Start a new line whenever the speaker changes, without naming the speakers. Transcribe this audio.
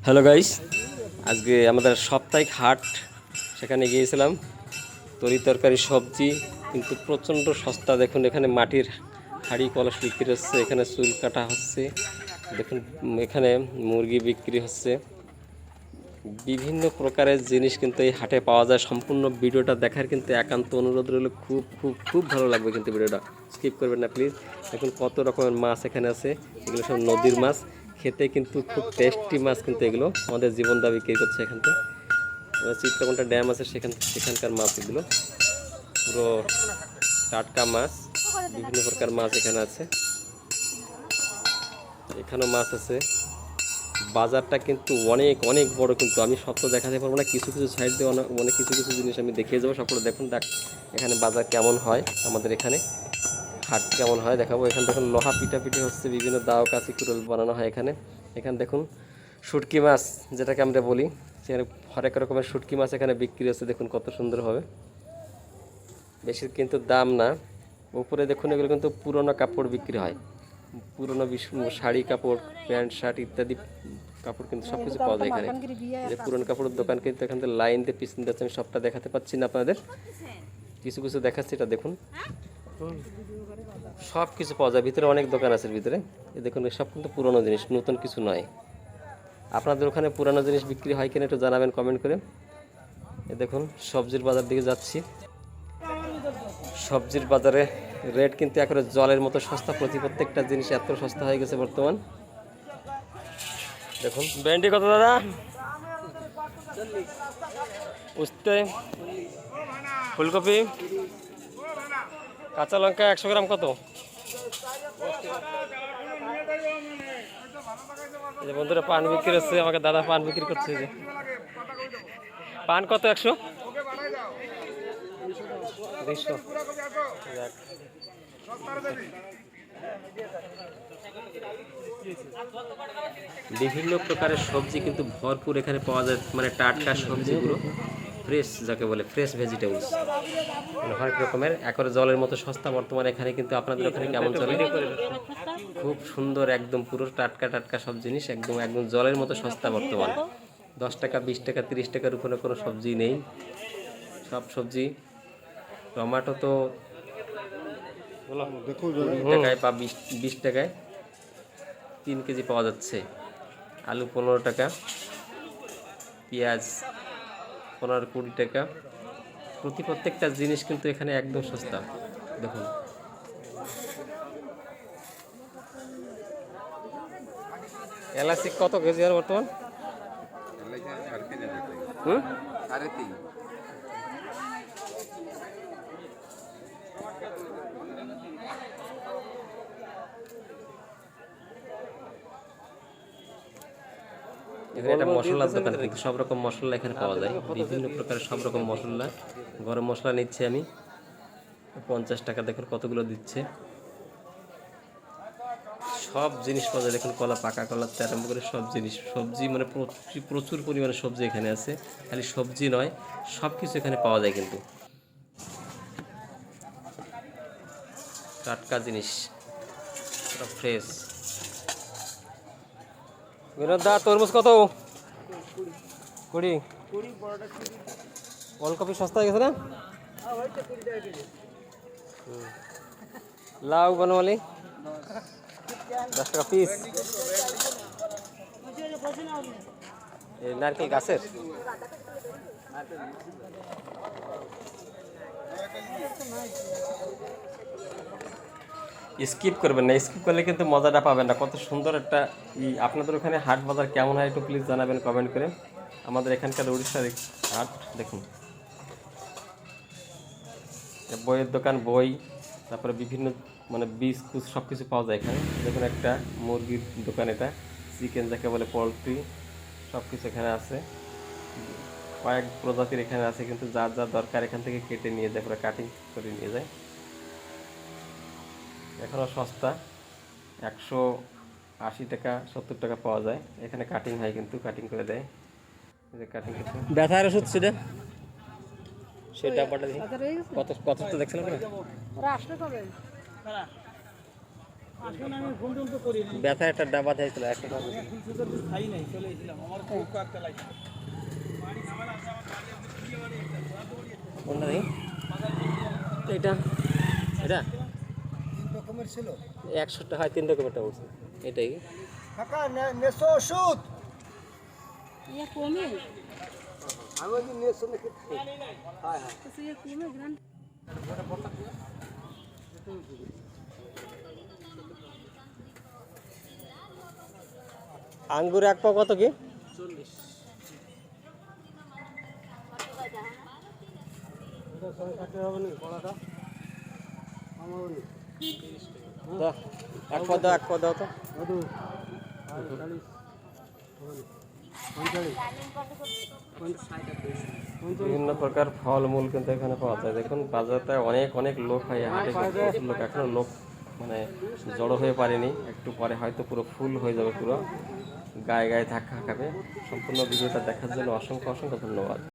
Hello guys, আজকে আমাদের সাপ্তাহিক হাট, সেখানে গিয়েছিলাম। তরি তরকারি সবজি কিন্তু প্রচণ্ড সস্তা। দেখুন এখানে মাটির হাঁড়ি কলস বিক্রি হচ্ছে, এখানে চুল কাটা হচ্ছে, দেখুন এখানে মুরগি বিক্রি হচ্ছে, বিভিন্ন প্রকারের জিনিস কিন্তু এই হাটে পাওয়া যায়। সম্পূর্ণ ভিডিওটা দেখার কিন্তু একান্ত অনুরোধ রইল। খুব খুব খুব ভালো লাগবে কিন্তু ভিডিওটা, স্কিপ করবেন না প্লিজ। দেখুন কত রকমের মাছ এখানে আছে, এগুলো সব নদীর মাছ, খেতে কিন্তু খুব টেস্টি মাছ। কিন্তু এগুলো আমাদের জীবনদা বিক্রি করছে এখান থেকে। চিত্রকোণটা ড্যাম আছে, সেখানকার মাছ এগুলো পুরো টাটকা মাছ। বিভিন্ন প্রকার মাছ এখানে আছে, এখানেও মাছ আছে। বাজারটা কিন্তু অনেক অনেক বড়, কিন্তু আমি সব তো দেখাতে পারবো না। কিছু কিছু সাইড দিয়ে অনেক কিছু কিছু জিনিস আমি দেখিয়ে যাবো। সকলে দেখুন এখানে বাজার কেমন হয়, আমাদের এখানে হাট কেমন হয় দেখাবো। এখানে দেখুন লোহা পিটাপিটি হচ্ছে, বিভিন্ন দাও কাছি কুড়োল বানানো হয় এখানে। এখানে দেখুন শুটকি মাছ যেটাকে আমরা বলি, সেখানে হরেক রকমের শুটকি মাছ এখানে বিক্রি হচ্ছে। দেখুন কত সুন্দর হবে, বেশি কিন্তু দাম না। উপরে দেখুন এগুলো কিন্তু পুরোনো কাপড় বিক্রি হয়, পুরোনো শাড়ি কাপড়, প্যান্ট শার্ট ইত্যাদি কাপড় কিন্তু সব কিছু পাওয়া যায় এখানে। যে পুরনো কাপড়ের দোকান কিন্তু এখান থেকে লাইন দিয়ে পিছন যাচ্ছে, আমি সবটা দেখাতে পাচ্ছি না আপনাদের, কিছু কিছু দেখাচ্ছি। এটা দেখুন সব কিছু পাওয়া যায়, ভিতরে অনেক দোকান আছে ভিতরে। এই দেখুন সব কিন্তু পুরোনো জিনিস, নতুন কিছু নয়। আপনাদের ওখানে পুরোনো জিনিস বিক্রি হয় কিনা একটু জানাবেন কমেন্ট করে। এই দেখুন সবজির বাজার দিকে যাচ্ছি। সবজির বাজারে রেট কিন্তু একেবারে জলের মতো সস্তা, প্রত্যেকটা জিনিস এত সস্তা হয়ে গেছে বর্তমান। দেখুন ভেন্ডি কত দাদা? উস্তে, ফুলকপি, কাঁচা লঙ্কা 100 গ্রাম কত? যে বন্ধুরা পান বিক্রি হচ্ছে, আমাকে দাদা পান বিক্রি করছে। যে পান কত? 100, 200। বিভিন্ন প্রকারের সবজি কিন্তু ভরপুর এখানে পাওয়া যায়, মানে টাটকা সবজিগুলো ফ্রেশ, যাকে বলে ফ্রেশ ভেজিটেবলস, মানে হরেক রকমের একেবারে জলের মতো সস্তা বর্তমানে এখানে। কিন্তু আপনাদের ওখানে কেমন চলে? খুব সুন্দর, একদম পুরো টাটকা টাটকা সব জিনিস, একদম একদম জলের মতো সস্তা বর্তমান। 10 টাকা, 20 টাকা, 30 টাকার উপরে কোনো সবজি নেই, সব সবজি। টমেটো তো 20 টাকায় বা 20 টাকায় 3 কেজি পাওয়া যাচ্ছে। আলু 15 টাকা, পেঁয়াজ 15-20 টাকা। প্রত্যেকটা জিনিস কিন্তু এখানে একদম সস্তা। দেখুন এলাচি কত কেজি আর বর্তমান? এখানে একটা মশলার দোকান, কিন্তু সব রকম মশলা এখানে পাওয়া যায়, বিভিন্ন প্রকারের সব রকম মশলা। গরম মশলা নিচ্ছে আমি 50 টাকা, দেখুন কতগুলো দিচ্ছে। সব জিনিস পাওয়া যায়, দেখুন কলা, পাকা কলা থেকে আরম্ভ করে সব জিনিস। সবজি মানে প্রচুর পরিমাণে সবজি এখানে আছে। খালি সবজি নয়, সব কিছু এখানে পাওয়া যায় কিন্তু টাটকা জিনিস, ফ্রেশ। বিনোদ দা তরমুজ কত? 20। ওলকপি সস্তা হয়ে গেছে না? লাউ বনমালি 10 টাকা পিস। এই নারকেল গাছের স্কিপ করবেন না, স্কিপ করলে কিন্তু মজাটা পাবেন না। কত সুন্দর একটা আপনাদের ওখানে হাট বাজার কেমন হয় একটু প্লিজ জানাবেন কমেন্ট করে। আমাদের এখানকার উড়িষ্যার হাট দেখুন, বইয়ের দোকান, বই, তারপরে বিভিন্ন মানে বিস্কুট সব কিছু পাওয়া যায় এখানে। দেখুন একটা মুরগির দোকান, এটা চিকেন যাকে বলে, পোলট্রি সব কিছু এখানে আছে। কয়েক প্রজাতির এখানে আছে, কিন্তু যার যার দরকার এখান থেকে কেটে নিয়ে যায়, পুরো কাটিং করে নিয়ে যায়। এখনও সস্তা, 180 টাকা 70 টাকা পাওয়া যায় এখানে। কাটিং হয়, কিন্তু কাটিং করে দেয়, কাটিং করতে। ব্যথার ওষুধ সেটা, সেটা কত কত তো দেখছিলাম না।
আসলে আমি ফোন টোন তো করিনি,
ব্যথা একটা ডাবা থাকছিল একটা ডাবা।
ফুল সুন্দর তো খাই নাই, চলে এসেছিলাম। আমার খুব কয়েকটা লাগছে।
কোনটা দেখি এটা এটা
3 রকমের ছিল।
100 টাকা হয় 3 রকমেরটা বলছে এটাই
কাকা নেছো ওষুধ।
ये कोमे
আমি বলছি নেছো নাকি? হ্যাঁ হ্যাঁ।
तो ये कोमे ग्रांड
আঙ্গুর এক পা কত কি?
40। এটা 160 হবে না কলাটা? আমার বলি
দাও, এক পা দাও, এক পা দাও তো।
কত? 40
বিভিন্ন প্রকার ফলমূল কিন্তু এখানে পাওয়া যায়। দেখুন বাজারটা অনেক অনেক লোক হয়, হাটে প্রচুর লোক, এখনো লোক মানে জড়ো হয়ে পারেনি, একটু পরে হয়তো পুরো ফুল হয়ে যাবে, পুরো গায়ে গায়ে ধাক্কা খাবে। সম্পূর্ণ ভিডিওটা দেখার জন্য অসংখ্য অসংখ্য ধন্যবাদ।